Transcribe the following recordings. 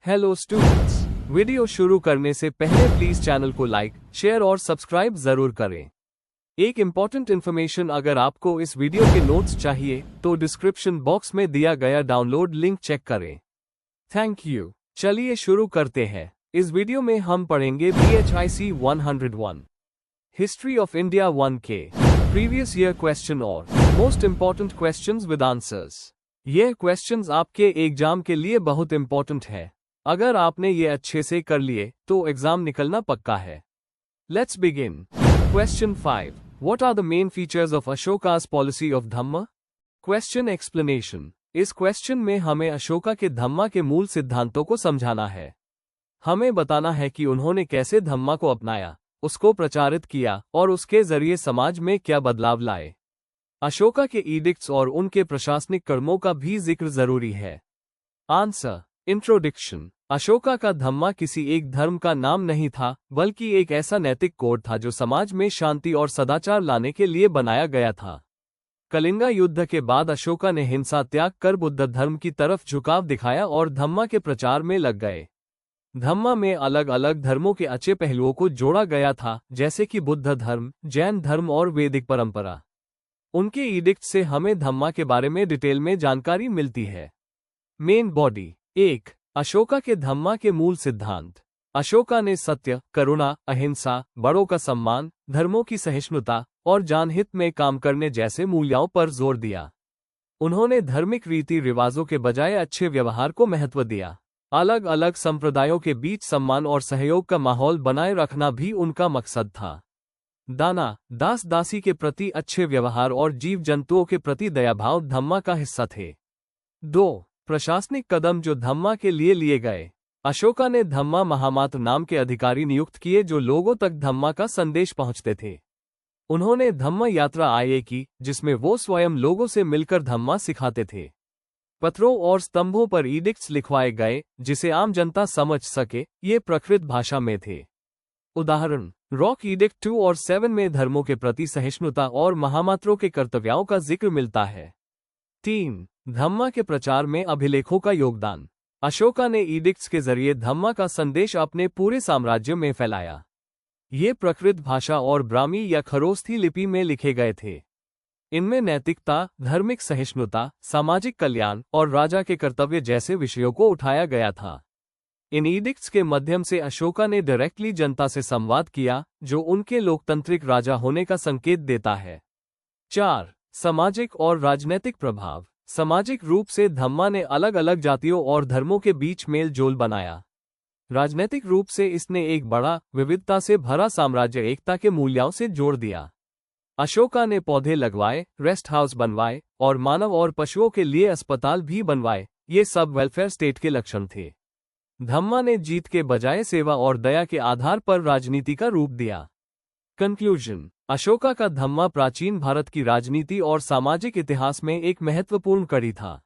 Hello students, video शुरू करने से पहले प्लीज चैनल को लाइक, शेयर और सब्सक्राइब जरूर करें। एक इम्पॉर्टेंट इन्फॉर्मेशन, अगर आपको इस वीडियो के नोट्स चाहिए तो डिस्क्रिप्शन बॉक्स में दिया गया डाउनलोड लिंक चेक करें। Thank you. चलिए शुरू करते हैं। इस वीडियो में हम पढ़ेंगे BHIC 101 हिस्ट्री ऑफ इंडिया 1 के प्रीवियस ईयर क्वेश्चन और most important questions with answers. ये क्वेश्चंस आपके एग्जाम के लिए बहुत इम्पोर्टेंट है। अगर आपने ये अच्छे से कर लिए तो एग्जाम निकलना पक्का है। Let's begin. Question 5। What are the main features of Ashoka's policy of Dhamma? Question explanation. इस क्वेश्चन में हमें अशोका के धम्मा के मूल सिद्धांतों को समझाना है। हमें बताना है कि उन्होंने कैसे धम्मा को अपनाया, उसको प्रचारित किया और उसके जरिए समाज में क्या बदलाव लाए। अशोका के एडिक्ट्स और उनके प्रशासनिक कर्मों का भी जिक्र जरूरी है। आंसर। इंट्रोडक्शन। अशोका का धम्मा किसी एक धर्म का नाम नहीं था, बल्कि एक ऐसा नैतिक कोड था जो समाज में शांति और सदाचार लाने के लिए बनाया गया था। कलिंगा युद्ध के बाद अशोका ने हिंसा त्याग कर बुद्ध धर्म की तरफ झुकाव दिखाया और धम्मा के प्रचार में लग गए। धम्मा में अलग अलग धर्मों के अच्छे पहलुओं को जोड़ा गया था, जैसे कि बुद्ध धर्म, जैन धर्म और वैदिक परंपरा। उनके एडिक्ट से हमें धम्मा के बारे में डिटेल में जानकारी मिलती है। Main body. 1। अशोका के धम्मा के मूल सिद्धांत। अशोका ने सत्य, करुणा, अहिंसा, बड़ों का सम्मान, धर्मों की सहिष्णुता और जनहित में काम करने जैसे मूल्यों पर जोर दिया। उन्होंने धार्मिक रीति रिवाजों के बजाय अच्छे व्यवहार को महत्व दिया। अलग अलग संप्रदायों के बीच सम्मान और सहयोग का माहौल बनाए रखना भी उनका मकसद था। दाना, दास दासी के प्रति अच्छे व्यवहार और जीव जंतुओं के प्रति दयाभाव धम्मा का हिस्सा थे। 2। प्रशासनिक कदम जो धम्मा के लिए लिए गए। अशोका ने धम्मा महामात्र नाम के अधिकारी नियुक्त किए जो लोगों तक धम्मा का संदेश पहुंचते थे। उन्होंने धम्मा यात्रा आये की, जिसमें वो स्वयं लोगों से मिलकर धम्मा सिखाते थे। पत्रों और स्तंभों पर एडिक्ट्स लिखवाए गए जिसे आम जनता समझ सके। ये प्राकृत भाषा में थे। उदाहरण, रॉक एडिक्ट 2 और 7 में धर्मों के प्रति सहिष्णुता और महामात्रों के कर्तव्यों का जिक्र मिलता है। 3। धम्मा के प्रचार में अभिलेखों का योगदान। अशोका ने एडिक्ट्स के जरिए धम्मा का संदेश अपने पूरे साम्राज्य में फैलाया। ये प्राकृत भाषा और ब्राह्मी या खरोस्थी लिपि में लिखे गए थे। इनमें नैतिकता, धार्मिक सहिष्णुता, सामाजिक कल्याण और राजा के कर्तव्य जैसे विषयों को उठाया गया था। इन एडिक्ट्स के माध्यम से अशोका ने डायरेक्टली जनता से संवाद किया, जो उनके लोकतांत्रिक राजा होने का संकेत देता है। 4। सामाजिक और राजनीतिक प्रभाव। सामाजिक रूप से धम्मा ने अलग अलग जातियों और धर्मों के बीच मेल जोल बनाया। राजनीतिक रूप से इसने एक बड़ा, विविधता से भरा साम्राज्य एकता के मूल्यों से जोड़ दिया। अशोका ने पौधे लगवाए, रेस्ट हाउस बनवाए और मानव और पशुओं के लिए अस्पताल भी बनवाए। ये सब वेलफेयर स्टेट के लक्षण थे। धम्मा ने जीत के बजाय सेवा और दया के आधार पर राजनीति का रूप दिया। कंक्लूजन। अशोका का धम्मा प्राचीन भारत की राजनीति और सामाजिक इतिहास में एक महत्वपूर्ण कड़ी था।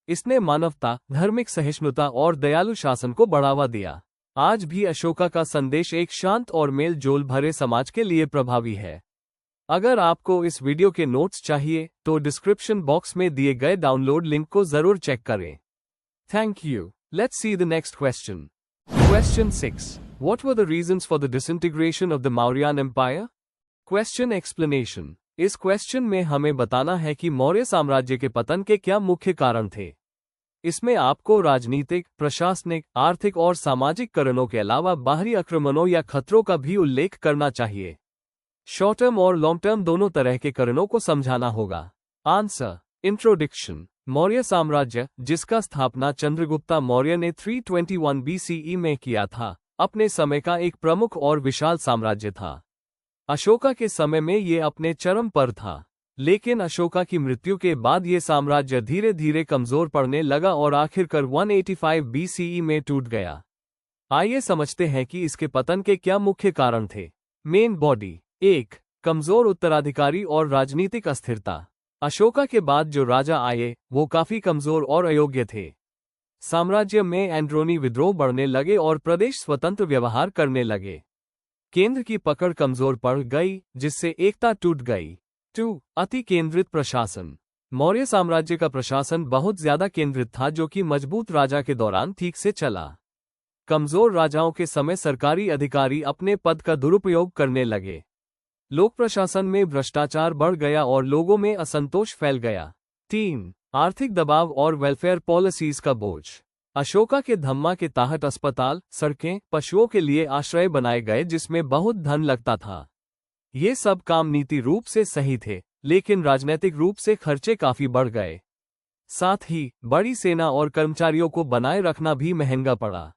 इसने मानवता, धार्मिक सहिष्णुता और दयालु शासन को बढ़ावा दिया। आज भी अशोका का संदेश एक शांत और मेल जोल भरे समाज के लिए प्रभावी है। अगर आपको इस वीडियो के नोट्स चाहिए तो डिस्क्रिप्शन बॉक्स में दिए गए डाउनलोड लिंक को जरूर चेक करें। Thank you. Let's see the next question. Question 6. What were the reasons for the disintegration of the Mauryan Empire? Question explanation. इस क्वेश्चन में हमें बताना है कि मौर्य साम्राज्य के पतन के क्या मुख्य कारण थे। इसमें आपको राजनीतिक, प्रशासनिक, आर्थिक और सामाजिक कारणों के अलावा बाहरी आक्रमणों या खतरों का भी उल्लेख करना चाहिए। शॉर्ट टर्म और लॉन्ग टर्म दोनों तरह के कारणों को समझाना होगा। आंसर। इंट्रोडक्शन। मौर्य साम्राज्य, जिसका स्थापना चंद्रगुप्ता मौर्य ने 321 BCE में किया था, अपने समय का एक प्रमुख और विशाल साम्राज्य था। अशोका के समय में ये अपने चरम पर था, लेकिन अशोका की मृत्यु के बाद ये साम्राज्य धीरे धीरे कमजोर पड़ने लगा और आखिरकार 185 BCE में टूट गया। आइए समझते हैं कि इसके पतन के क्या मुख्य कारण थे। Main body. 1। कमजोर उत्तराधिकारी और राजनीतिक अस्थिरता। अशोका के बाद जो राजा आए वो काफी कमजोर और अयोग्य थे। साम्राज्य में एंड्रोनी विद्रोह बढ़ने लगे और प्रदेश स्वतंत्र व्यवहार करने लगे। केंद्र की पकड़ कमजोर पड़ गई, जिससे एकता टूट गई। 2. अति केंद्रित प्रशासन। मौर्य साम्राज्य का प्रशासन बहुत ज्यादा केंद्रित था, जो कि मजबूत राजा के दौरान ठीक से चला। कमजोर राजाओं के समय सरकारी अधिकारी अपने पद का दुरुपयोग करने लगे। लोक प्रशासन में भ्रष्टाचार बढ़ गया और लोगों में असंतोष फैल गया। 3. आर्थिक दबाव और वेलफेयर पॉलिसीज का बोझ। अशोका के धम्मा के तहत अस्पताल, सड़कें, पशुओं के लिए आश्रय बनाए गए जिसमें बहुत धन लगता था। ये सब काम नीति रूप से सही थे, लेकिन राजनीतिक रूप से खर्चे काफी बढ़ गए। साथ ही बड़ी सेना और कर्मचारियों को बनाए रखना भी महंगा पड़ा।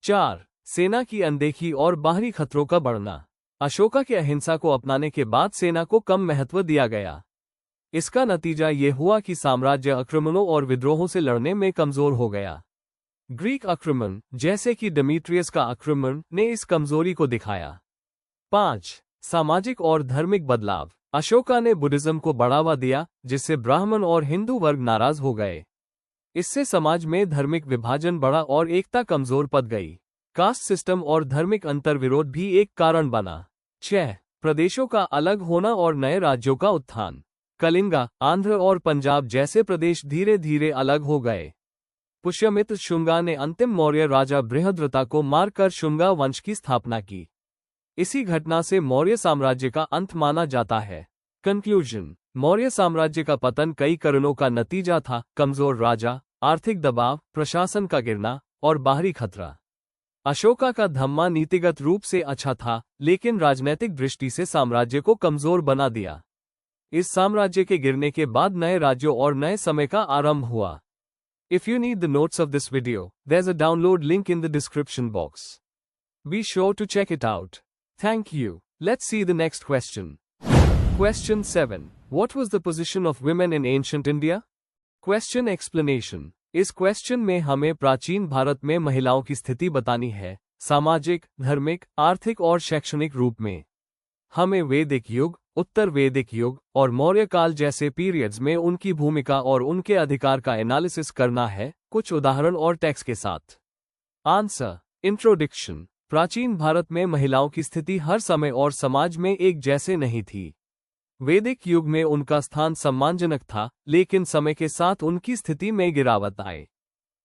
4. सेना की अनदेखी और बाहरी खतरों का बढ़ना। अशोका के अहिंसा को अपनाने के बाद सेना को कम महत्व दिया गया। इसका नतीजा ये हुआ कि साम्राज्य आक्रमणों और विद्रोहों से लड़ने में कमजोर हो गया। ग्रीक आक्रमण, जैसे कि डेमेट्रियस का आक्रमण, ने इस कमजोरी को दिखाया। 5. सामाजिक और धार्मिक बदलाव। अशोका ने बुद्धिज्म को बढ़ावा दिया, जिससे ब्राह्मण और हिंदू वर्ग नाराज हो गए। इससे समाज में धार्मिक विभाजन बढ़ा और एकता कमजोर पड़ गई। कास्ट सिस्टम और धार्मिक अंतर्विरोध भी एक कारण बना। 6. प्रदेशों का अलग होना और नए राज्यों का उत्थान। कलिंगा, आंध्र और पंजाब जैसे प्रदेश धीरे धीरे अलग हो गए। पुष्यमित्र शुंगा ने अंतिम मौर्य राजा बृहद्रथा को मारकर शुंगा वंश की स्थापना की। इसी घटना से मौर्य साम्राज्य का अंत माना जाता है। कंक्लूजन। मौर्य साम्राज्य का पतन कई कारणों का नतीजा था: कमजोर राजा, आर्थिक दबाव, प्रशासन का गिरना और बाहरी खतरा। अशोका का धम्मा नीतिगत रूप से अच्छा था, लेकिन राजनीतिक दृष्टि से साम्राज्य को कमजोर बना दिया। इस साम्राज्य के गिरने के बाद नए राज्यों और नए समय का आरंभ हुआ। If you need the notes of this video, there's a download link in the description box. Be sure to check it out. Thank you. Let's see the next question. Question 7. What was the position of women in ancient India? Question explanation. इस question में हमें प्राचीन भारत में महिलाओं की स्थिति बतानी है, सामाजिक, धार्मिक, आर्थिक और शैक्षणिक रूप में। हमें वैदिक युग, उत्तर वैदिक युग और मौर्य काल जैसे पीरियड्स में उनकी भूमिका और उनके अधिकार का एनालिसिस करना है, कुछ उदाहरण और टेक्स्ट के साथ। आंसर। इंट्रोडक्शन। प्राचीन भारत में महिलाओं की स्थिति हर समय और समाज में एक जैसे नहीं थी। वैदिक युग में उनका स्थान सम्मानजनक था, लेकिन समय के साथ उनकी स्थिति में गिरावट आई।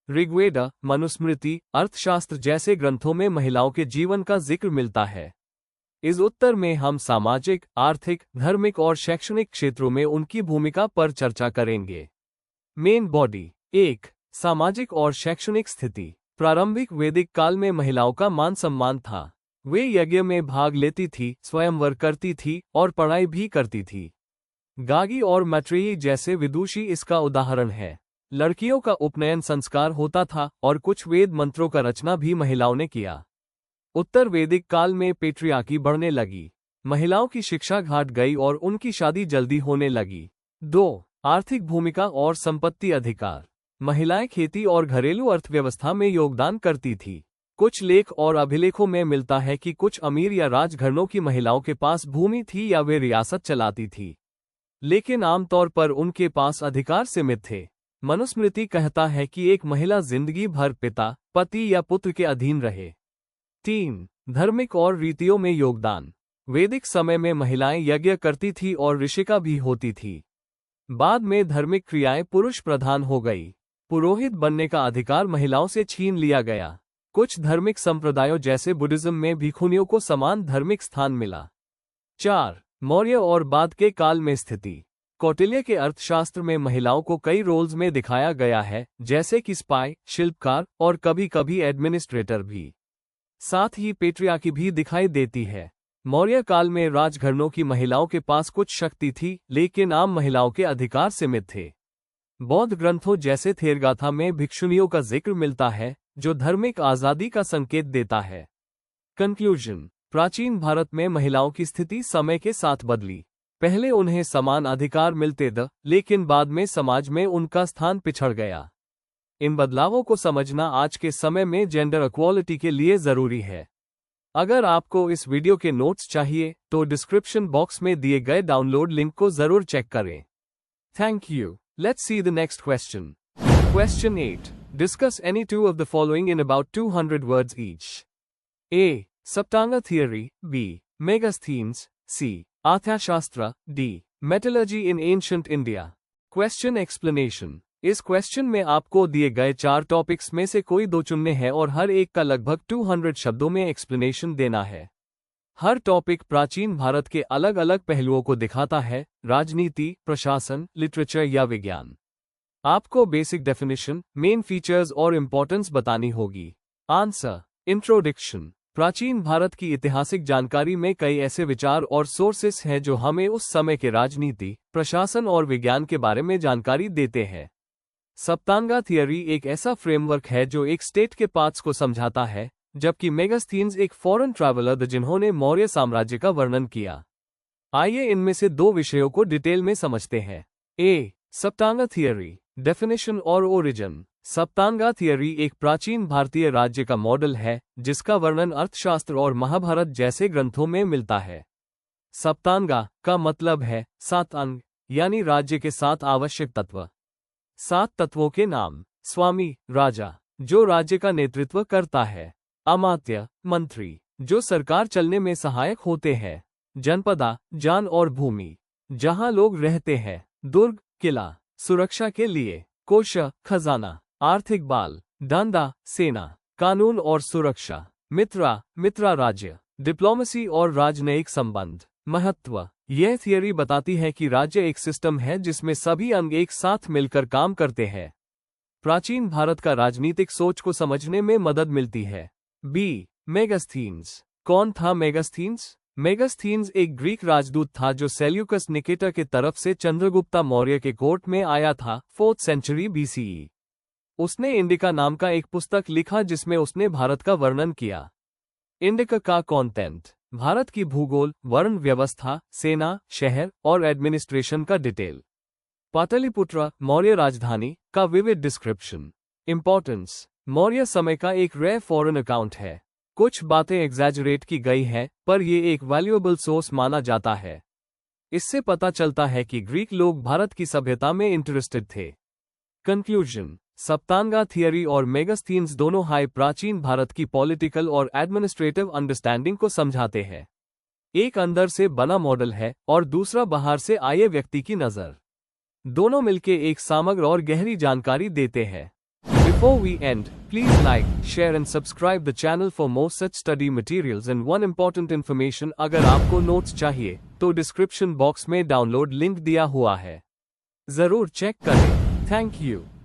ऋग्वेद, मनुस्मृति, अर्थशास्त्र जैसे ग्रंथों में महिलाओं के जीवन का जिक्र मिलता है। इस उत्तर में हम सामाजिक, आर्थिक, धार्मिक और शैक्षणिक क्षेत्रों में उनकी भूमिका पर चर्चा करेंगे। Main body. 1. सामाजिक और शैक्षणिक स्थिति। प्रारंभिक वैदिक काल में महिलाओं का मान सम्मान था। वे यज्ञ में भाग लेती थी, स्वयंवर करती थी और पढ़ाई भी करती थी। गागी और मैत्रेयी जैसे विदुषी इसका उदाहरण है। लड़कियों का उपनयन संस्कार होता था और कुछ वेद मंत्रों का रचना भी महिलाओं ने किया। उत्तर वैदिक काल में पेट्रियार्की बढ़ने लगी। महिलाओं की शिक्षा घट गई और उनकी शादी जल्दी होने लगी। 2. आर्थिक भूमिका और संपत्ति अधिकार। महिलाएं खेती और घरेलू अर्थव्यवस्था में योगदान करती थी। कुछ लेख और अभिलेखों में मिलता है कि कुछ अमीर या राजघरानों की महिलाओं के पास भूमि थी या वे रियासत चलाती थी, लेकिन आमतौर पर उनके पास अधिकार सीमित थे। मनुस्मृति कहता है कि एक महिला जिंदगी भर पिता, पति या पुत्र के अधीन रहे। 3. धार्मिक और रीतियों में योगदान। वैदिक समय में महिलाएं यज्ञ करती थी और ऋषिका भी होती थी। बाद में धार्मिक क्रियाएं पुरुष प्रधान हो गई। पुरोहित बनने का अधिकार महिलाओं से छीन लिया गया। कुछ धार्मिक संप्रदायों जैसे बुद्धिज्म में भिखुनियों को समान धार्मिक स्थान मिला। 4. मौर्य और बाद के काल में स्थिति। कौटिल्य के अर्थशास्त्र में महिलाओं को कई रोल्स में दिखाया गया है, जैसे कि स्पाई, शिल्पकार और कभी कभी एडमिनिस्ट्रेटर भी। साथ ही पेट्रियार्की भी दिखाई देती है। मौर्य काल में राजघरानों की महिलाओं के पास कुछ शक्ति थी, लेकिन आम महिलाओं के अधिकार सीमित थे। बौद्ध ग्रंथों जैसे थेरगाथा में भिक्षुनियों का जिक्र मिलता है, जो धार्मिक आजादी का संकेत देता है। कंक्लूजन। प्राचीन भारत में महिलाओं की स्थिति समय के साथ बदली। पहले उन्हें समान अधिकार मिलते थे, लेकिन बाद में समाज में उनका स्थान पिछड़ गया। इन बदलावों को समझना आज के समय में जेंडर इक्वालिटी के लिए जरूरी है। अगर आपको इस वीडियो के नोट्स चाहिए तो डिस्क्रिप्शन बॉक्स में दिए गए डाउनलोड लिंक को जरूर चेक करें। Thank you. Let's see the next question. Question 8. Discuss any two of the following in about 200 words each. A. Saptanga theory. B. Megasthenes. C. Arthashastra. D. Metallurgy in ancient India. Question explanation. इस question में आपको दिए गए 4 topics में से कोई 2 चुनने हैं और हर एक का लगभग 200 शब्दों में एक्सप्लेनेशन देना है। हर टॉपिक प्राचीन भारत के अलग अलग पहलुओं को दिखाता है, राजनीति, प्रशासन, लिटरेचर या विज्ञान। आपको बेसिक डेफिनेशन, मेन फीचर्स और इंपॉर्टेंस बतानी होगी। आंसर। इंट्रोडक्शन। प्राचीन भारत की ऐतिहासिक जानकारी में कई ऐसे विचार और सोर्सेस हैं जो हमें उस समय के राजनीति, प्रशासन और विज्ञान के बारे में जानकारी देते हैं। सप्तांगा थियरी एक ऐसा फ्रेमवर्क है जो एक स्टेट के पार्ट्स को समझाता है, जबकि मेगास्थीन्स एक फॉरेन ट्रैवलर जिन्होंने मौर्य साम्राज्य का वर्णन किया। आइए इनमें से 2 विषयों को डिटेल में समझते हैं। ए. सप्तांगा थियरी, डेफिनेशन और ओरिजिन। सप्तांगा थियरी एक प्राचीन भारतीय राज्य का मॉडल है जिसका वर्णन अर्थशास्त्र और महाभारत जैसे ग्रंथों में मिलता है। सप्तांगा का मतलब है 7 अंग, यानी राज्य के 7 आवश्यक तत्व। 7 तत्वों के नाम: स्वामी, राजा, जो राज्य का नेतृत्व करता है; अमात्य, मंत्री, जो सरकार चलने में सहायक होते हैं; जनपदा, जान और भूमि, जहां लोग रहते हैं; दुर्ग, किला, सुरक्षा के लिए; कोश, खजाना, आर्थिक बाल; दंदा, सेना, कानून और सुरक्षा; मित्रा राज्य, डिप्लोमेसी और राजनयिक संबंध। महत्व। यह थियरी बताती है कि राज्य एक सिस्टम है जिसमें सभी अंग एक साथ मिलकर काम करते हैं। प्राचीन भारत का राजनीतिक सोच को समझने में मदद मिलती है। बी. मेगास्थीन्स। कौन था मेगास्थीन्स? मेगास्थीन्स एक ग्रीक राजदूत था जो सेल्यूकस निकेटर के तरफ से चंद्रगुप्ता मौर्य के कोर्ट में आया था, 4th सेंचुरी BCE। उसने इंडिका नाम का एक पुस्तक लिखा जिसमें उसने भारत का वर्णन किया। इंडिका का कंटेंट: भारत की भूगोल, वर्ण व्यवस्था, सेना, शहर और एडमिनिस्ट्रेशन का डिटेल। पाटलिपुत्र, मौर्य राजधानी, का विविड डिस्क्रिप्शन। इंपॉर्टेंस: मौर्य समय का एक रेयर फॉरेन अकाउंट है। कुछ बातें एग्जैजरेट की गई हैं, पर यह एक वैल्यूएबल सोर्स माना जाता है। इससे पता चलता है कि ग्रीक लोग भारत की सभ्यता में इंटरेस्टेड थे। कंक्लूजन: सप्तांगा थियरी और मेगास्थीन्स दोनों हाई प्राचीन भारत की पॉलिटिकल और एडमिनिस्ट्रेटिव अंडरस्टैंडिंग को समझाते हैं। एक अंदर से बना मॉडल है और दूसरा बाहर से आए व्यक्ति की नजर। दोनों मिलकर एक समग्र और गहरी जानकारी देते हैं। Before we end, please like, share and subscribe the channel for more such study materials and one important information अगर आपको नोट्स चाहिए तो डिस्क्रिप्शन बॉक्स में डाउनलोड लिंक दिया हुआ है, जरूर चेक करें। Thank you.